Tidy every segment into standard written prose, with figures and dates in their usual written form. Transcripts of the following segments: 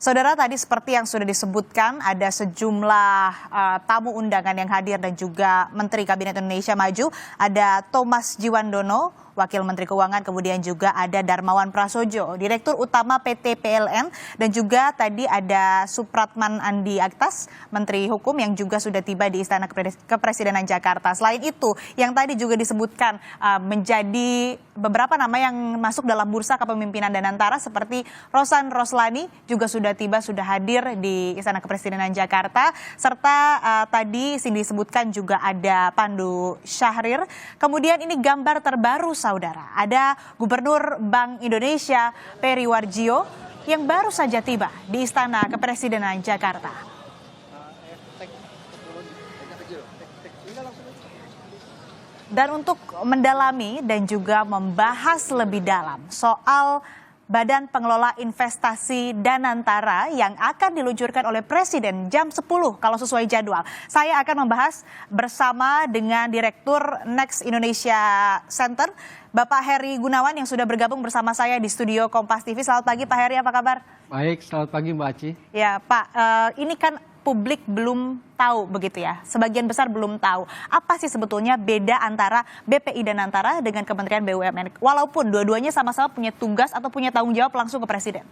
Saudara, tadi seperti yang sudah disebutkan, ada sejumlah tamu undangan yang hadir dan juga Menteri Kabinet Indonesia Maju. Ada Thomas Djiwandono, Wakil Menteri Keuangan, kemudian juga ada Darmawan Prasojo, Direktur Utama PT PLN, dan juga tadi ada Supratman Andi Aktas, Menteri Hukum yang juga sudah tiba di Istana Kepresidenan Jakarta. Selain itu, yang tadi juga disebutkan menjadi beberapa nama yang masuk dalam bursa kepemimpinan Danantara seperti Rosan Roslani juga sudah tiba, sudah hadir di Istana Kepresidenan Jakarta, serta tadi disebutkan juga ada Pandu Syahrir. Kemudian ini gambar terbaru, saudara, ada Gubernur Bank Indonesia Peri Warjio yang baru saja tiba di Istana Kepresidenan Jakarta. Dan untuk mendalami dan juga membahas lebih dalam soal Badan Pengelola Investasi Danantara yang akan diluncurkan oleh Presiden jam 10 kalau sesuai jadwal, saya akan membahas bersama dengan Direktur Next Indonesia Center, Bapak Heri Gunawan, yang sudah bergabung bersama saya di studio Kompas TV. Selamat pagi Pak Heri, apa kabar? Baik, selamat pagi Mbak Aci. Ya Pak, ini kan publik belum tahu begitu ya, sebagian besar belum tahu apa sih sebetulnya beda antara BPI Danantara dengan Kementerian BUMN, walaupun dua-duanya sama-sama punya tugas atau punya tanggung jawab langsung ke Presiden.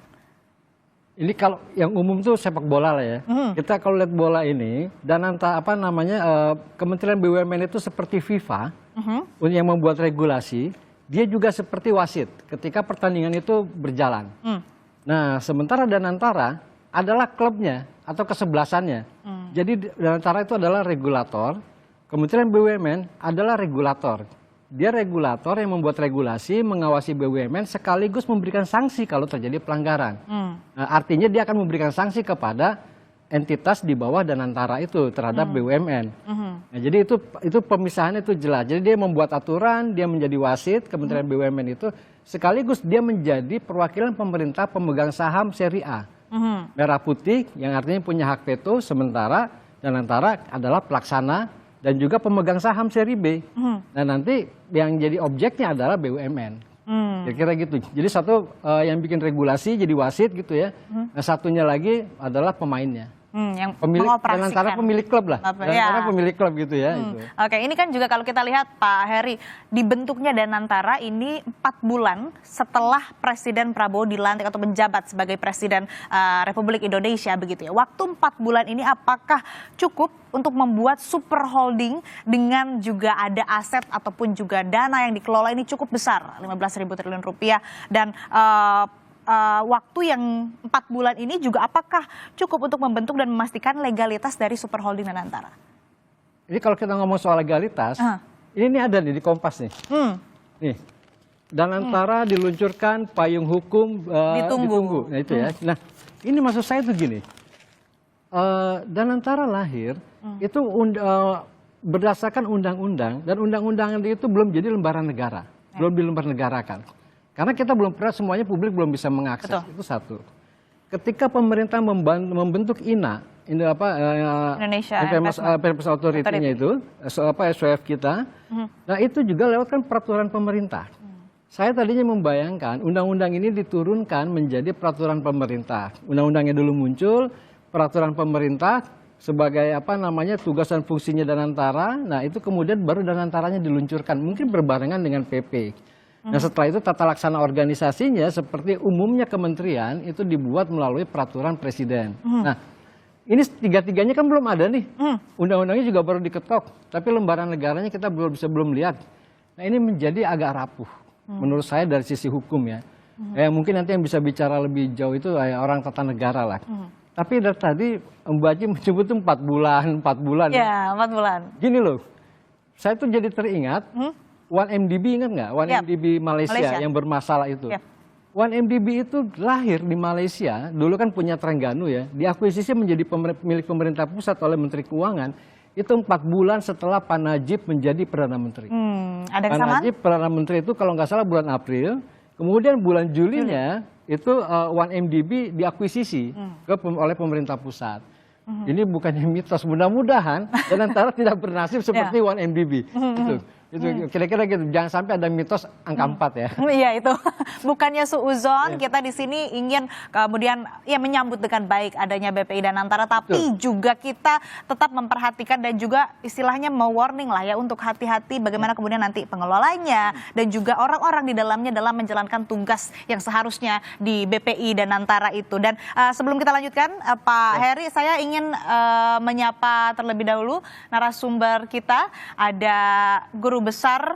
Ini kalau yang umum tuh sepak bola lah ya. Kita kalau lihat bola ini, Danantara Kementerian BUMN itu seperti FIFA yang membuat regulasi, dia juga seperti wasit ketika pertandingan itu berjalan. Nah, sementara Danantara adalah klubnya atau kesebelasannya. Jadi Danantara itu adalah regulator, Kementerian BUMN adalah regulator. Dia regulator yang membuat regulasi, mengawasi BUMN sekaligus memberikan sanksi kalau terjadi pelanggaran. Nah, artinya dia akan memberikan sanksi kepada entitas di bawah Danantara itu terhadap BUMN. Nah, jadi itu pemisahan itu jelas. Jadi dia membuat aturan, dia menjadi wasit Kementerian BUMN itu, sekaligus dia menjadi perwakilan pemerintah pemegang saham seri A. Merah putih yang artinya punya hak veto, sementara Danantara adalah pelaksana dan juga pemegang saham seri B. Nah, nanti yang jadi objeknya adalah BUMN. Kira-kira gitu. Jadi satu yang bikin regulasi jadi wasit gitu ya. Nah, satunya lagi adalah pemainnya. Yang Danantara pemilik klub lah. Danantara pemilik klub gitu ya. Oke, ini kan juga kalau kita lihat Pak Heri, dibentuknya Danantara ini 4 bulan setelah Presiden Prabowo dilantik atau menjabat sebagai Presiden Republik Indonesia begitu ya. Waktu 4 bulan ini apakah cukup untuk membuat super holding dengan juga ada aset ataupun juga dana yang dikelola ini cukup besar, 15.000 triliun rupiah, dan waktu yang 4 bulan ini juga apakah cukup untuk membentuk dan memastikan legalitas dari super holding Danantara? Ini kalau kita ngomong soal legalitas, ini ada nih di Kompas nih. Nih, Danantara diluncurkan, payung hukum ditunggu. Nah itu ya. Nah, ini maksud saya tuh gini, Danantara lahir itu berdasarkan undang-undang, dan undang-undang itu belum jadi lembaran negara, belum dilembar negarakan. Karena kita belum pernah, semuanya publik belum bisa mengakses. Betul. Itu satu. Ketika pemerintah membentuk Indonesia Investment Authority-nya itu, SWF kita, nah itu juga lewatkan peraturan pemerintah. Saya tadinya membayangkan undang-undang ini diturunkan menjadi peraturan pemerintah. Undang-undangnya dulu muncul, peraturan pemerintah sebagai tugas dan fungsinya Danantara. Nah itu kemudian baru Danantaranya diluncurkan, mungkin berbarengan dengan PP. Nah setelah itu tata laksana organisasinya seperti umumnya kementerian itu dibuat melalui peraturan presiden. Nah ini tiga-tiganya kan belum ada nih, undang-undangnya juga baru diketok, tapi lembaran negaranya kita belum lihat. Nah ini menjadi agak rapuh menurut saya dari sisi hukum ya. Mungkin nanti yang bisa bicara lebih jauh itu orang tata negara lah. Tapi dari tadi Mbak Aci menyebut itu 4 bulan. Ya, 4 bulan. Gini loh, saya tuh jadi teringat, 1MDB ingat nggak? 1MDB Malaysia yang bermasalah itu. 1MDB itu lahir di Malaysia, dulu kan punya Terengganu ya, diakuisisi menjadi milik pemerintah pusat oleh Menteri Keuangan, itu 4 bulan setelah Pak Najib menjadi Perdana Menteri. Ada Pak Najib Perdana Menteri itu kalau nggak salah bulan April, kemudian bulan Julinya itu 1MDB diakuisisi oleh pemerintah pusat. Ini bukannya mitos, mudah-mudahan Danantara tidak bernasib seperti 1MDB. Gitu. Itu kira-kira gitu. Jangan sampai ada mitos angka 4 ya. Iya itu bukannya suuzon, kita di sini ingin kemudian ya menyambut dengan baik adanya BPI dan Antara, tapi juga kita tetap memperhatikan dan juga istilahnya mewarning lah ya untuk hati-hati bagaimana kemudian nanti pengelolanya dan juga orang-orang di dalamnya dalam menjalankan tugas yang seharusnya di BPI dan Antara itu. Dan sebelum kita lanjutkan, Pak Heri, saya ingin menyapa terlebih dahulu narasumber kita, ada Guru Besar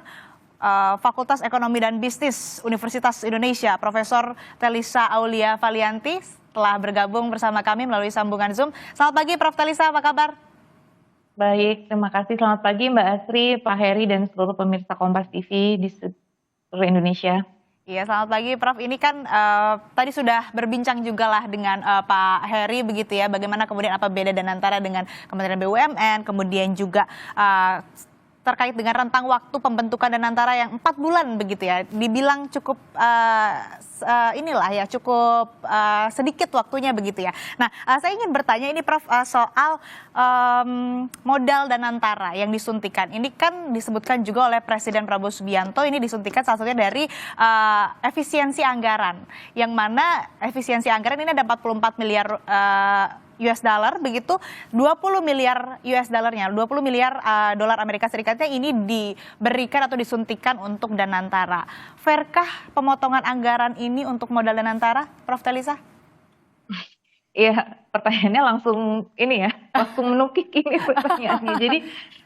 Fakultas Ekonomi dan Bisnis Universitas Indonesia, Profesor Telisa Aulia Valianti, telah bergabung bersama kami melalui sambungan Zoom. Selamat pagi Prof. Telisa, apa kabar? Baik, terima kasih. Selamat pagi Mbak Asri, Pak Heri, dan seluruh pemirsa Kompas TV di seluruh Indonesia. Iya, selamat pagi Prof. Ini kan tadi sudah berbincang juga lah dengan Pak Heri begitu ya, bagaimana kemudian apa beda dan antara dengan Kementerian BUMN, kemudian juga terkait dengan rentang waktu pembentukan dan antara yang 4 bulan begitu ya, dibilang cukup inilah ya, cukup sedikit waktunya begitu ya. Nah, saya ingin bertanya ini Prof, soal modal dan antara yang disuntikan. Ini kan disebutkan juga oleh Presiden Prabowo Subianto, ini disuntikan salah satunya dari efisiensi anggaran, yang mana efisiensi anggaran ini ada 44 miliar US dollar begitu, 20 miliar US dollarnya, 20 miliar dolar Amerika Serikatnya ini diberikan atau disuntikan untuk Danantara. Fairkah pemotongan anggaran ini untuk modal Danantara, Prof. Telisa? Iya, pertanyaannya langsung ini ya, langsung menukik ini pertanyaannya. Jadi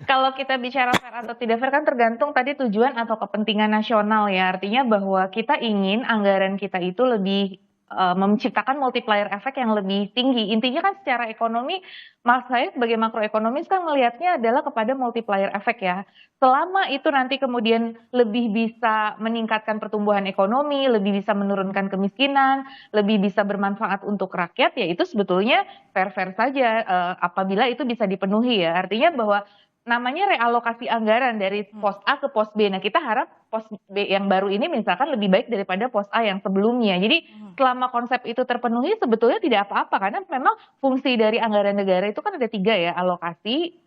kalau kita bicara fair atau tidak fair kan tergantung tadi tujuan atau kepentingan nasional ya. Artinya bahwa kita ingin anggaran kita itu lebih menciptakan multiplier efek yang lebih tinggi. Intinya kan secara ekonomi, saya sebagai makroekonomis kan melihatnya adalah kepada multiplier efek ya. Selama itu nanti kemudian lebih bisa meningkatkan pertumbuhan ekonomi, lebih bisa menurunkan kemiskinan, lebih bisa bermanfaat untuk rakyat, ya itu sebetulnya fair-fair saja apabila itu bisa dipenuhi ya. Artinya bahwa namanya realokasi anggaran dari pos A ke pos B. Nah, kita harap pos B yang baru ini misalkan lebih baik daripada pos A yang sebelumnya. Jadi selama konsep itu terpenuhi sebetulnya tidak apa-apa, karena memang fungsi dari anggaran negara itu kan ada 3 ya, alokasi,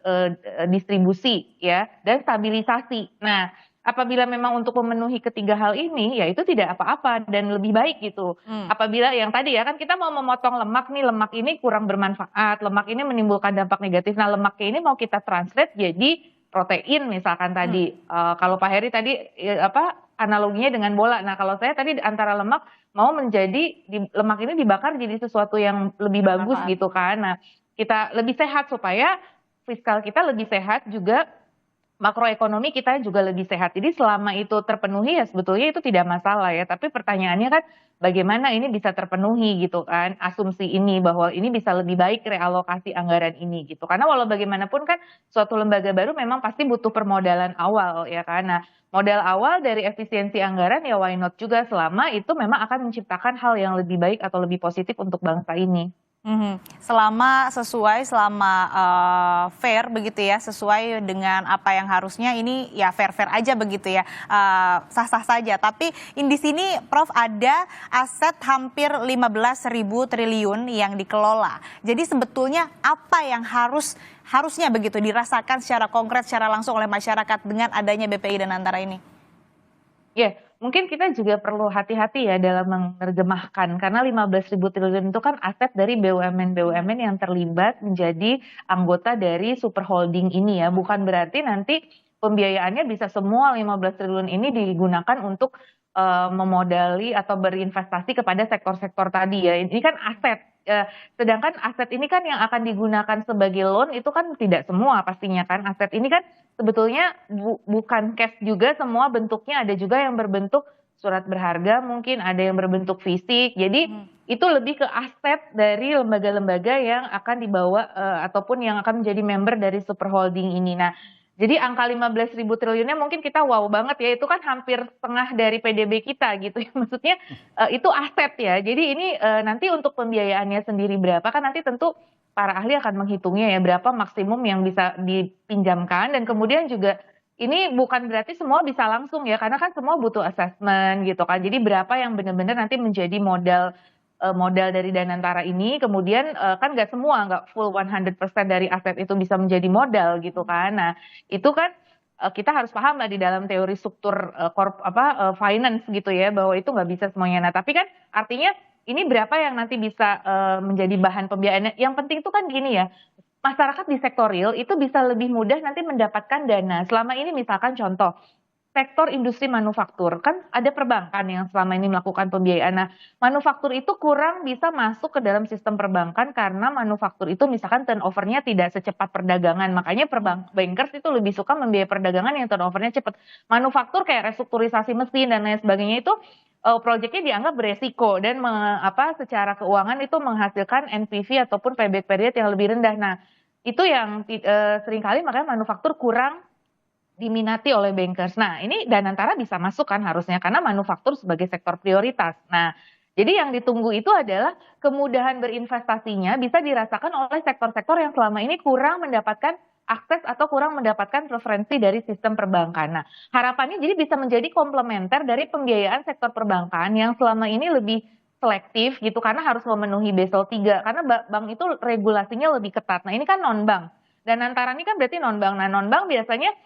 distribusi ya, dan stabilisasi. Nah, apabila memang untuk memenuhi ketiga hal ini, ya itu tidak apa-apa dan lebih baik gitu. Apabila yang tadi ya kan kita mau memotong lemak nih, lemak ini kurang bermanfaat, lemak ini menimbulkan dampak negatif. Nah, lemaknya ini mau kita translate jadi protein misalkan tadi. Kalau Pak Heri tadi analoginya dengan bola. Nah, kalau saya tadi antara lemak mau menjadi lemak ini dibakar jadi sesuatu yang lebih bagus gitu kan. Nah, kita lebih sehat supaya fiskal kita lebih sehat juga, makroekonomi kita juga lebih sehat. Jadi selama itu terpenuhi ya sebetulnya itu tidak masalah ya. Tapi pertanyaannya kan bagaimana ini bisa terpenuhi gitu kan. Asumsi ini bahwa ini bisa lebih baik realokasi anggaran ini gitu. Karena walau bagaimanapun kan suatu lembaga baru memang pasti butuh permodalan awal ya kan. Nah, modal awal dari efisiensi anggaran ya why not juga selama itu memang akan menciptakan hal yang lebih baik atau lebih positif untuk bangsa ini. Selama sesuai, selama fair begitu ya, sesuai dengan apa yang harusnya, ini ya fair-fair aja begitu ya, sah-sah saja. Tapi di sini Prof ada aset hampir 15.000 triliun yang dikelola. Jadi sebetulnya apa yang harusnya begitu dirasakan secara konkret, secara langsung oleh masyarakat dengan adanya BPI dan Antara ini? Ya, mungkin kita juga perlu hati-hati ya dalam menerjemahkan, karena 15.000 triliun itu kan aset dari BUMN-BUMN yang terlibat menjadi anggota dari super holding ini ya. Bukan berarti nanti pembiayaannya bisa semua 15 triliun ini digunakan untuk memodali atau berinvestasi kepada sektor-sektor tadi ya. Ini kan aset. Sedangkan aset ini kan yang akan digunakan sebagai loan itu kan tidak semua pastinya kan. Aset ini kan sebetulnya bukan cash juga semua bentuknya, ada juga yang berbentuk surat berharga, mungkin ada yang berbentuk fisik. Jadi itu lebih ke aset dari lembaga-lembaga yang akan dibawa ataupun yang akan menjadi member dari super holding ini. Nah, jadi angka 15.000 triliunnya mungkin kita wow banget ya, itu kan hampir setengah dari PDB kita gitu ya. Maksudnya itu aset ya. Jadi ini nanti untuk pembiayaannya sendiri berapa kan nanti tentu para ahli akan menghitungnya ya, berapa maksimum yang bisa dipinjamkan, dan kemudian juga ini bukan berarti semua bisa langsung ya, karena kan semua butuh assessment gitu kan. Jadi berapa yang benar-benar nanti menjadi modal dari Danantara ini, kemudian kan nggak semua, nggak full 100% dari aset itu bisa menjadi modal gitu kan. Nah, itu kan kita harus paham lah di dalam teori struktur finance gitu ya, bahwa itu nggak bisa semuanya. Nah, tapi kan artinya ini berapa yang nanti bisa menjadi bahan pembiayaan. Yang penting itu kan gini ya, masyarakat di sektor real itu bisa lebih mudah nanti mendapatkan dana. Selama ini misalkan contoh, sektor industri manufaktur, kan ada perbankan yang selama ini melakukan pembiayaan. Nah, manufaktur itu kurang bisa masuk ke dalam sistem perbankan karena manufaktur itu misalkan turnover-nya tidak secepat perdagangan. Makanya bankers itu lebih suka membiayai perdagangan yang turnover-nya cepat. Manufaktur kayak restrukturisasi mesin dan lain sebagainya itu proyeknya dianggap beresiko dan secara keuangan itu menghasilkan NPV ataupun payback period yang lebih rendah. Nah, itu yang seringkali makanya manufaktur kurang diminati oleh bankers. Nah, ini Danantara bisa masuk kan harusnya karena manufaktur sebagai sektor prioritas. Nah, jadi yang ditunggu itu adalah kemudahan berinvestasinya bisa dirasakan oleh sektor-sektor yang selama ini kurang mendapatkan akses atau kurang mendapatkan preferensi dari sistem perbankan. Nah, harapannya jadi bisa menjadi komplementer dari pembiayaan sektor perbankan yang selama ini lebih selektif gitu karena harus memenuhi Basel III karena bank itu regulasinya lebih ketat. Nah, ini kan non-bank. Danantara ini kan berarti non-bank. Nah, non-bank biasanya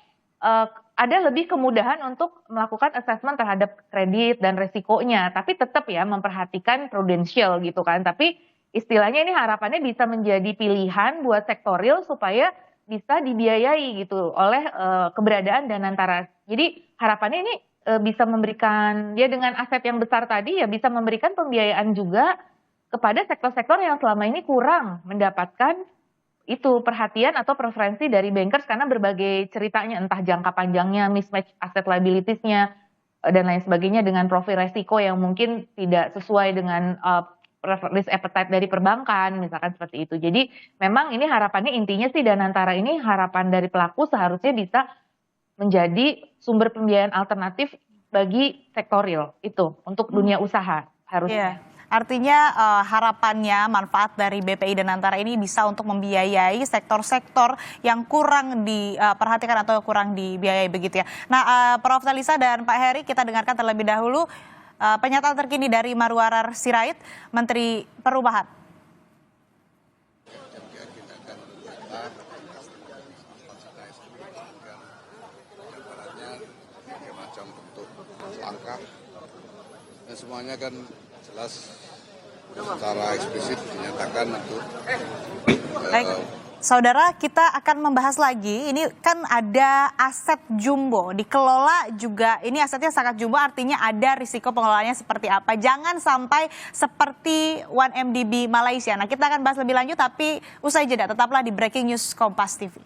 ada lebih kemudahan untuk melakukan assessment terhadap kredit dan resikonya, tapi tetap ya memperhatikan prudensial gitu kan. Tapi istilahnya ini harapannya bisa menjadi pilihan buat sektor real supaya bisa dibiayai gitu oleh keberadaan Danantara. Jadi harapannya ini bisa memberikan ya dengan aset yang besar tadi ya bisa memberikan pembiayaan juga kepada sektor-sektor yang selama ini kurang mendapatkan itu perhatian atau preferensi dari bankers karena berbagai ceritanya entah jangka panjangnya, mismatch asset liabilities-nya dan lain sebagainya dengan profil resiko yang mungkin tidak sesuai dengan risk appetite dari perbankan misalkan seperti itu. Jadi memang ini harapannya intinya sih Danantara ini harapan dari pelaku seharusnya bisa menjadi sumber pembiayaan alternatif bagi sektor real itu untuk dunia usaha harusnya. Yeah. Artinya harapannya manfaat dari BPI Danantara ini bisa untuk membiayai sektor-sektor yang kurang diperhatikan atau kurang dibiayai begitu ya. Nah, Prof. Talisa dan Pak Heri kita dengarkan terlebih dahulu pernyataan terkini dari Marwarar Sirait, Menteri Perubahan. Langkah dan semuanya kan jelas secara eksplisit dinyatakan itu. Baik, saudara, kita akan membahas lagi. Ini kan ada aset jumbo dikelola juga. Ini asetnya sangat jumbo, artinya ada risiko pengelolaannya seperti apa. Jangan sampai seperti 1MDB Malaysia. Nah, kita akan bahas lebih lanjut, tapi usai jeda tetaplah di Breaking News Kompas TV.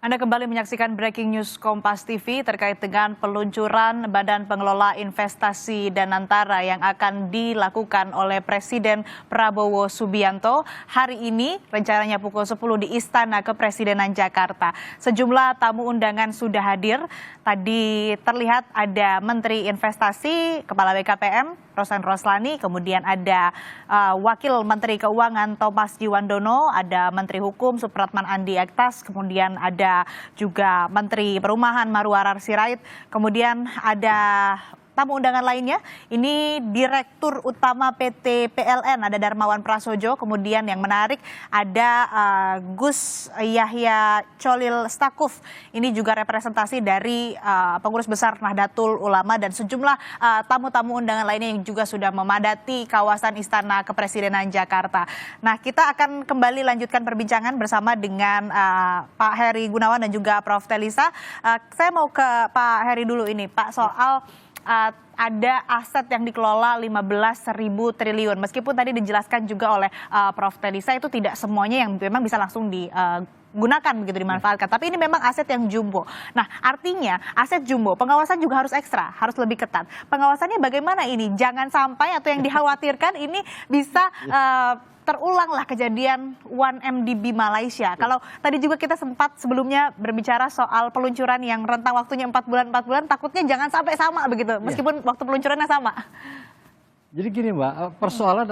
Anda kembali menyaksikan Breaking News Kompas TV terkait dengan peluncuran Badan Pengelola Investasi Danantara yang akan dilakukan oleh Presiden Prabowo Subianto. Hari ini rencananya pukul 10 di Istana Kepresidenan Jakarta. Sejumlah tamu undangan sudah hadir. Tadi terlihat ada Menteri Investasi, Kepala BKPM, Rosan Roslani, kemudian ada Wakil Menteri Keuangan Thomas Jiwandono, ada Menteri Hukum Supratman Andi Aktas, kemudian ada juga Menteri Perumahan Marwarar Sirait, kemudian ada tamu undangan lainnya, ini Direktur Utama PT PLN, ada Darmawan Prasojo, kemudian yang menarik ada Gus Yahya Cholil Stakuf, ini juga representasi dari pengurus besar Nahdlatul Ulama dan sejumlah tamu-tamu undangan lainnya yang juga sudah memadati kawasan Istana Kepresidenan Jakarta. Nah, kita akan kembali lanjutkan perbincangan bersama dengan Pak Heri Gunawan dan juga Prof. Talisa. Saya mau ke Pak Heri dulu ini, Pak, soal ada aset yang dikelola 15.000 triliun. Meskipun tadi dijelaskan juga oleh Prof. Talisa itu tidak semuanya yang memang bisa langsung digunakan begitu dimanfaatkan. Tapi ini memang aset yang jumbo. Nah, artinya aset jumbo, pengawasan juga harus ekstra, harus lebih ketat. Pengawasannya bagaimana ini? Jangan sampai atau yang dikhawatirkan ini bisa terulanglah kejadian 1MDB Malaysia. Kalau tadi juga kita sempat sebelumnya berbicara soal peluncuran yang rentang waktunya 4 bulan, takutnya jangan sampai sama begitu, meskipun waktu peluncurannya sama. Jadi gini Mbak, persoalan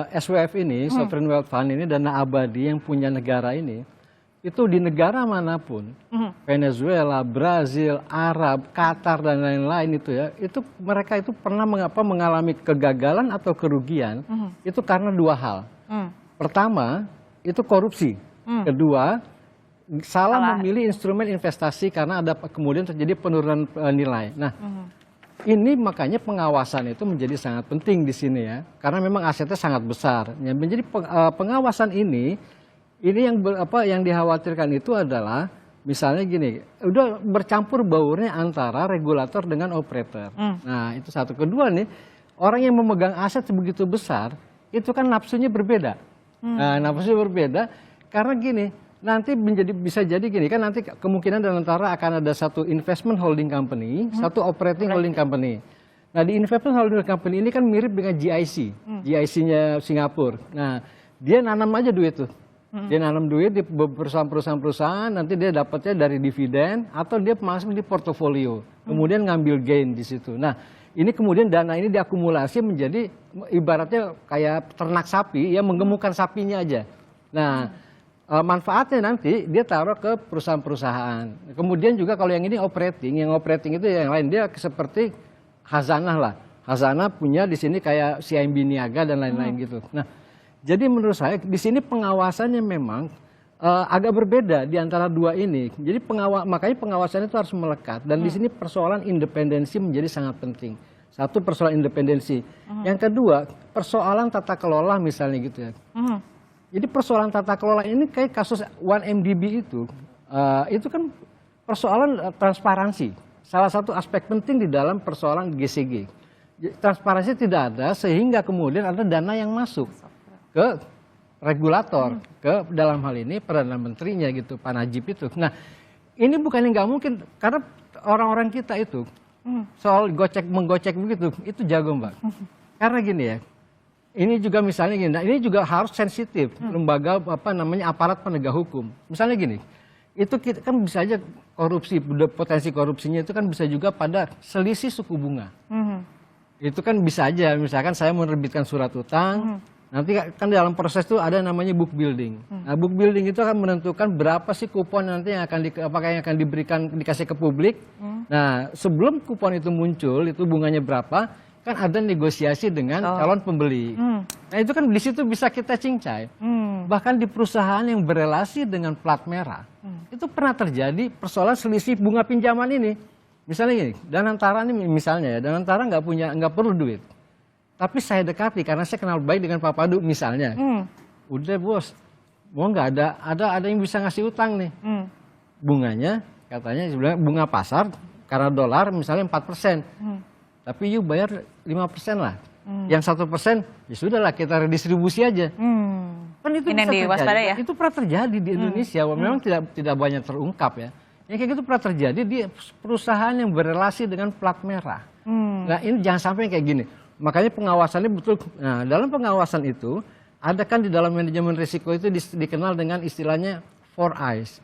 SWF ini, Sovereign Wealth Fund ini, dana abadi yang punya negara ini, itu di negara manapun, Venezuela, Brazil, Arab, Qatar dan lain-lain itu ya, itu mereka itu pernah mengalami kegagalan atau kerugian, itu karena dua hal. Pertama, itu korupsi. Kedua, salah memilih instrumen investasi karena ada kemudian terjadi penurunan nilai. Nah, ini makanya pengawasan itu menjadi sangat penting di sini ya, karena memang asetnya sangat besar. Ya, menjadi pengawasan ini yang dikhawatirkan itu adalah misalnya gini, udah bercampur baurnya antara regulator dengan operator. Nah, itu satu. Kedua nih, orang yang memegang aset sebegitu besar itu kan nafsunya berbeda. Nah, nafsunya berbeda karena gini. Nanti bisa jadi gini kan, nanti kemungkinan dan antara akan ada satu investment holding company, satu operating holding company. Nah, di investment holding company ini kan mirip dengan GIC, GIC-nya Singapura. Nah, dia nanam aja duit tuh. Dia nanam duit di perusahaan-perusahaan, nanti dia dapatnya dari dividen atau dia masuk di portofolio, kemudian ngambil gain di situ. Nah, ini kemudian dana ini diakumulasi menjadi ibaratnya kayak ternak sapi yang menggemukkan sapinya aja. Nah, manfaatnya nanti dia taruh ke perusahaan-perusahaan. Kemudian juga kalau yang yang operating itu yang lain, dia seperti khazanah lah. Khazanah punya di sini kayak CIMB Niaga dan lain-lain gitu. Nah, jadi menurut saya di sini pengawasannya memang agak berbeda di antara dua ini. Jadi makanya pengawasan itu harus melekat. Dan di sini persoalan independensi menjadi sangat penting. Satu, persoalan independensi. Yang kedua, persoalan tata kelola misalnya gitu ya. Jadi persoalan tata kelola ini kayak kasus 1MDB itu kan persoalan transparansi. Salah satu aspek penting di dalam persoalan GCG. Transparansi tidak ada sehingga kemudian ada dana yang masuk ke regulator, ke dalam hal ini Perdana Menterinya gitu, Pak Najib itu. Nah, ini bukan yang nggak mungkin karena orang-orang kita itu soal menggocek begitu, itu jago Mbak. Karena gini ya. Ini juga misalnya gini, nah ini juga harus sensitif lembaga aparat penegak hukum. Misalnya gini, itu kita kan bisa aja korupsi, potensi korupsinya itu kan bisa juga pada selisih suku bunga. Itu kan bisa aja, misalkan saya menerbitkan surat utang, nanti kan dalam proses itu ada namanya book building. Nah, book building itu akan menentukan berapa sih kupon nanti yang akan dikasih ke publik. Nah, sebelum kupon itu muncul, itu bunganya berapa? Kan ada negosiasi dengan calon pembeli. Nah, itu kan di situ bisa kita cincai. Bahkan di perusahaan yang berelasi dengan plat merah, itu pernah terjadi persoalan selisih bunga pinjaman ini. Misalnya gini, Danantara ini misalnya ya, Danantara nggak perlu duit. Tapi saya dekati karena saya kenal baik dengan Pak Padu misalnya. Udah bos, mau nggak ada yang bisa ngasih utang nih. Bunganya katanya sebenarnya bunga pasar karena dolar misalnya 4%. Tapi you bayar 5% lah. Yang 1% ya sudahlah kita redistribusi aja. Kan itu bisa terjadi. Ya? Itu pernah terjadi di Indonesia. Memang tidak banyak terungkap ya. Yang kayak gitu pernah terjadi di perusahaan yang berelasi dengan plat merah. Nah, ini jangan sampai kayak gini. Makanya pengawasannya betul. Nah, dalam pengawasan itu ada kan di dalam manajemen risiko itu dikenal dengan istilahnya 4 eyes.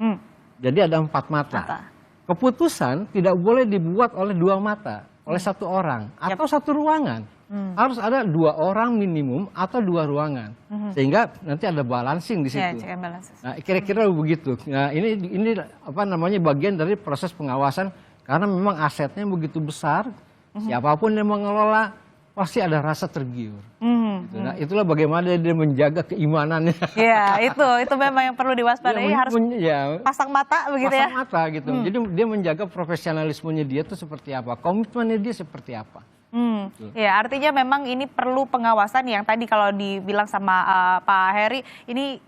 Jadi ada 4 mata. Keputusan tidak boleh dibuat oleh 2 mata. Oleh 1 orang atau 1 ruangan. Harus ada 2 orang minimum atau 2 ruangan. Sehingga nanti ada balancing di situ. Nah, kira-kira begitu. Nah, ini bagian dari proses pengawasan karena memang asetnya begitu besar. Siapapun yang mengelola pasti ada rasa tergiur. Gitu. Nah, itulah bagaimana dia menjaga keimanannya. Iya, itu memang yang perlu diwaspadai, harus pasang mata begitu ya. Pasang mata gitu. Jadi dia menjaga profesionalismenya dia itu seperti apa, komitmennya dia seperti apa. Ya, artinya memang ini perlu pengawasan yang tadi kalau dibilang sama Pak Heri, ini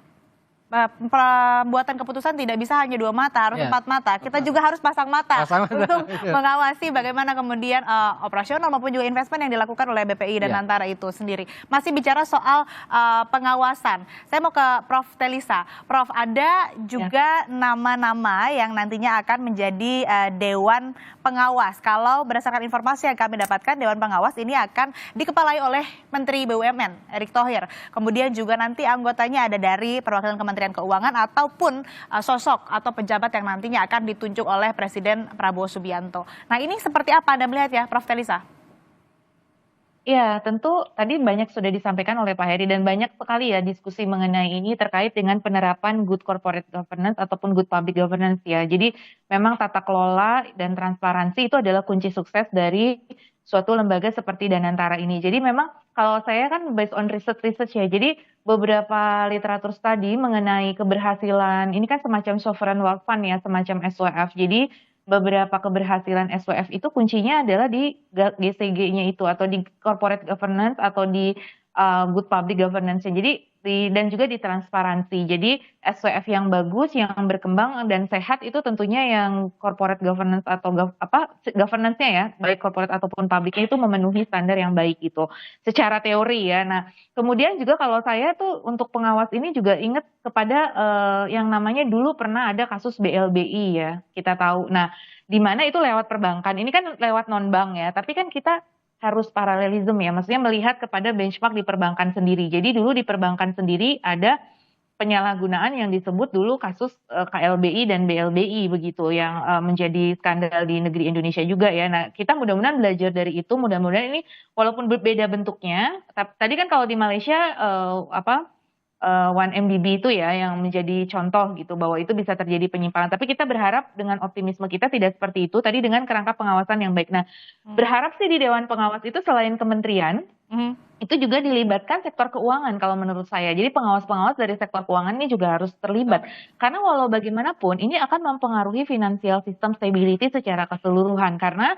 pembuatan keputusan tidak bisa hanya 2 mata, harus 4 mata. Kita juga harus pasang mata untuk mengawasi bagaimana kemudian operasional maupun juga investment yang dilakukan oleh BPI dan Antara itu sendiri. Masih bicara soal pengawasan, saya mau ke Prof. Telisa. Prof, ada juga nama-nama yang nantinya akan menjadi Dewan Pengawas. Kalau berdasarkan informasi yang kami dapatkan, Dewan Pengawas ini akan dikepalai oleh Menteri BUMN, Erick Thohir. Kemudian juga nanti anggotanya ada dari perwakilan Kementerian Keuangan ataupun sosok atau pejabat yang nantinya akan ditunjuk oleh Presiden Prabowo Subianto. Nah, ini seperti apa Anda melihat ya, Prof. Telisa? Ya, tentu tadi banyak sudah disampaikan oleh Pak Heri dan banyak sekali ya diskusi mengenai ini terkait dengan penerapan good corporate governance ataupun good public governance ya. Jadi memang tata kelola dan transparansi itu adalah kunci sukses dari suatu lembaga seperti Danantara ini. Jadi memang kalau saya kan based on research ya, jadi beberapa literatur studi mengenai keberhasilan, ini kan semacam sovereign wealth fund ya, semacam SWF. Jadi beberapa keberhasilan SWF itu kuncinya adalah di GCG-nya itu, atau di corporate governance, atau di good public governance. Jadi dan juga di transparansi. Jadi SWF yang bagus, yang berkembang dan sehat itu tentunya yang corporate governance atau governance-nya ya, baik corporate ataupun publiknya itu memenuhi standar yang baik itu. Secara teori ya. Nah, kemudian juga kalau saya tuh untuk pengawas ini juga ingat kepada yang namanya dulu pernah ada kasus BLBI ya, kita tahu. Nah, di mana itu lewat perbankan. Ini kan lewat non bank ya, tapi kan kita harus paralelisme ya, maksudnya melihat kepada benchmark di perbankan sendiri. Jadi dulu di perbankan sendiri ada penyalahgunaan yang disebut dulu kasus KLBI dan BLBI begitu, yang menjadi skandal di negeri Indonesia juga ya. Nah, kita mudah-mudahan belajar dari itu, mudah-mudahan ini walaupun berbeda bentuknya, tadi kan kalau di Malaysia 1MDB itu ya yang menjadi contoh gitu, bahwa itu bisa terjadi penyimpangan. Tapi kita berharap dengan optimisme kita tidak seperti itu tadi, dengan kerangka pengawasan yang baik. Nah, berharap sih di Dewan Pengawas itu selain kementerian, itu juga dilibatkan sektor keuangan kalau menurut saya. Jadi pengawas-pengawas dari sektor keuangan ini juga harus terlibat. Karena walau bagaimanapun ini akan mempengaruhi financial system stability secara keseluruhan. Karena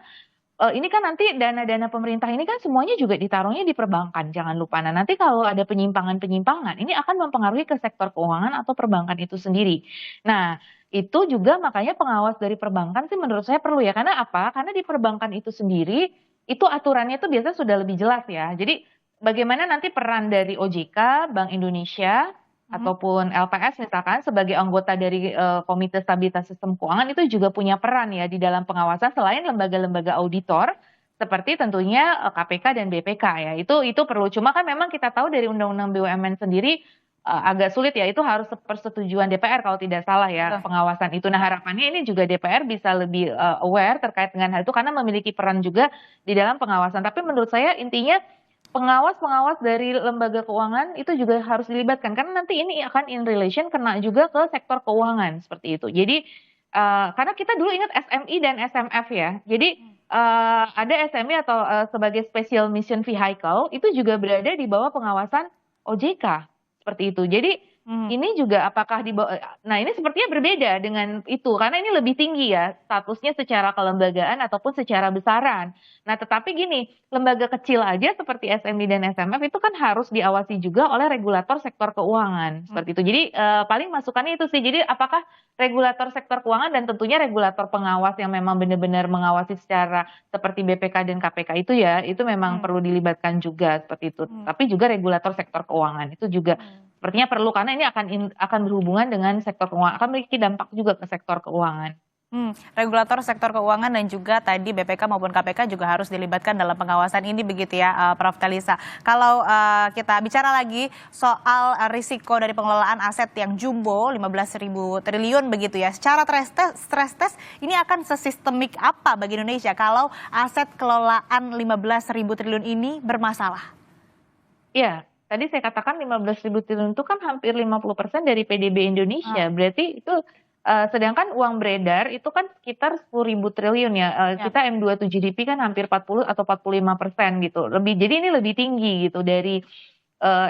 ini kan nanti dana-dana pemerintah ini kan semuanya juga ditaruhnya di perbankan, jangan lupa. Nah, nanti kalau ada penyimpangan-penyimpangan, ini akan mempengaruhi ke sektor keuangan atau perbankan itu sendiri. Nah, itu juga makanya pengawas dari perbankan sih menurut saya perlu ya. Karena apa? Karena di perbankan itu sendiri, itu aturannya itu biasanya sudah lebih jelas ya. Jadi bagaimana nanti peran dari OJK, Bank Indonesia, ataupun LPS misalkan sebagai anggota dari Komite Stabilitas Sistem Keuangan itu juga punya peran ya di dalam pengawasan selain lembaga-lembaga auditor seperti tentunya KPK dan BPK ya. Itu perlu. Cuma kan memang kita tahu dari Undang-Undang BUMN sendiri agak sulit ya, itu harus persetujuan DPR kalau tidak salah ya pengawasan itu. Nah, harapannya ini juga DPR bisa lebih aware terkait dengan hal itu karena memiliki peran juga di dalam pengawasan. Tapi menurut saya intinya pengawas-pengawas dari lembaga keuangan itu juga harus dilibatkan karena nanti ini akan in relation kena juga ke sektor keuangan seperti itu. Jadi karena kita dulu ingat SMI dan SMF ya. Jadi ada SMI atau sebagai Special Mission Vehicle itu juga berada di bawah pengawasan OJK seperti itu. Jadi ini juga apakah di bawah, nah ini sepertinya berbeda dengan itu karena ini lebih tinggi ya statusnya secara kelembagaan ataupun secara besaran. Nah, tetapi gini, lembaga kecil aja seperti SMI dan SMF itu kan harus diawasi juga oleh regulator sektor keuangan seperti itu. Jadi paling masukannya itu sih. Jadi apakah regulator sektor keuangan dan tentunya regulator pengawas yang memang benar-benar mengawasi secara seperti BPK dan KPK itu ya, itu memang perlu dilibatkan juga seperti itu. Tapi juga regulator sektor keuangan itu juga sepertinya perlu karena ini akan berhubungan dengan sektor keuangan, akan memiliki dampak juga ke sektor keuangan. Regulator sektor keuangan dan juga tadi BPK maupun KPK juga harus dilibatkan dalam pengawasan ini begitu ya, Prof. Kalisa. Kalau kita bicara lagi soal risiko dari pengelolaan aset yang jumbo 15.000 triliun begitu ya, secara stress test ini akan sesistemik apa bagi Indonesia kalau aset kelolaan 15.000 triliun ini bermasalah? Iya. Tadi saya katakan 15.000 triliun itu kan hampir 50% dari PDB Indonesia. Berarti itu sedangkan uang beredar itu kan sekitar 10.000 triliun ya. Kita M2 GDP kan hampir 40 atau 45% gitu. Jadi ini lebih tinggi gitu dari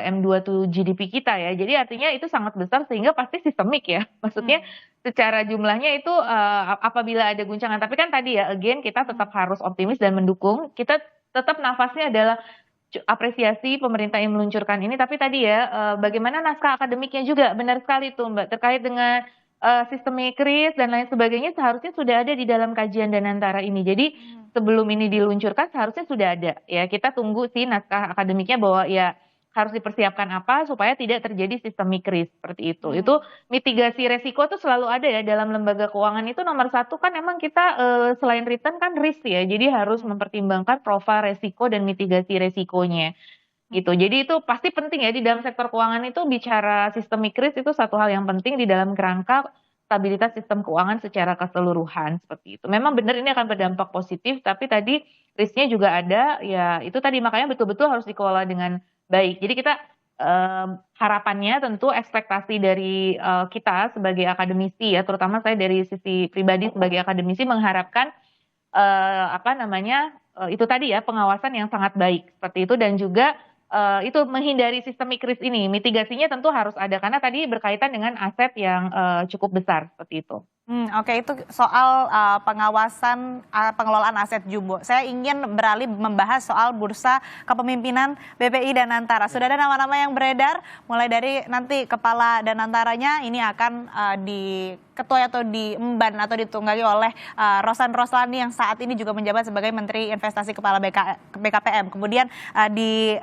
M2 GDP kita ya. Jadi artinya itu sangat besar sehingga pasti sistemik ya. Maksudnya secara jumlahnya itu apabila ada guncangan. Tapi kan tadi ya again kita tetap harus optimis dan mendukung. Kita tetap nafasnya adalah apresiasi pemerintah yang meluncurkan ini, tapi tadi ya bagaimana naskah akademiknya juga benar sekali tuh Mbak terkait dengan sistemik risk dan lain sebagainya seharusnya sudah ada di dalam kajian Danantara ini. Jadi sebelum ini diluncurkan seharusnya sudah ada ya, kita tunggu sih naskah akademiknya bahwa ya harus dipersiapkan apa supaya tidak terjadi sistemik risk seperti itu. Itu mitigasi resiko tuh selalu ada ya dalam lembaga keuangan itu nomor satu kan emang kita selain return kan risk ya. Jadi harus mempertimbangkan profil resiko dan mitigasi resikonya gitu. Jadi itu pasti penting ya di dalam sektor keuangan itu bicara sistemik risk itu satu hal yang penting di dalam kerangka stabilitas sistem keuangan secara keseluruhan seperti itu. Memang benar ini akan berdampak positif tapi tadi risknya juga ada ya, itu tadi makanya betul-betul harus dikelola dengan baik. Jadi kita harapannya tentu ekspektasi dari kita sebagai akademisi ya, terutama saya dari sisi pribadi sebagai akademisi mengharapkan itu tadi ya pengawasan yang sangat baik seperti itu, dan juga itu menghindari sistemik risk ini. Mitigasinya tentu harus ada karena tadi berkaitan dengan aset yang cukup besar seperti itu. Oke, itu soal pengawasan pengelolaan aset Jumbo. Saya ingin beralih membahas soal bursa kepemimpinan BPI Danantara. Sudah ada nama-nama yang beredar, mulai dari nanti kepala Danantaranya ini akan diketuai atau diemban atau ditunggangi oleh Rosan Roslani yang saat ini juga menjabat sebagai Menteri Investasi Kepala BKPM. Kemudian di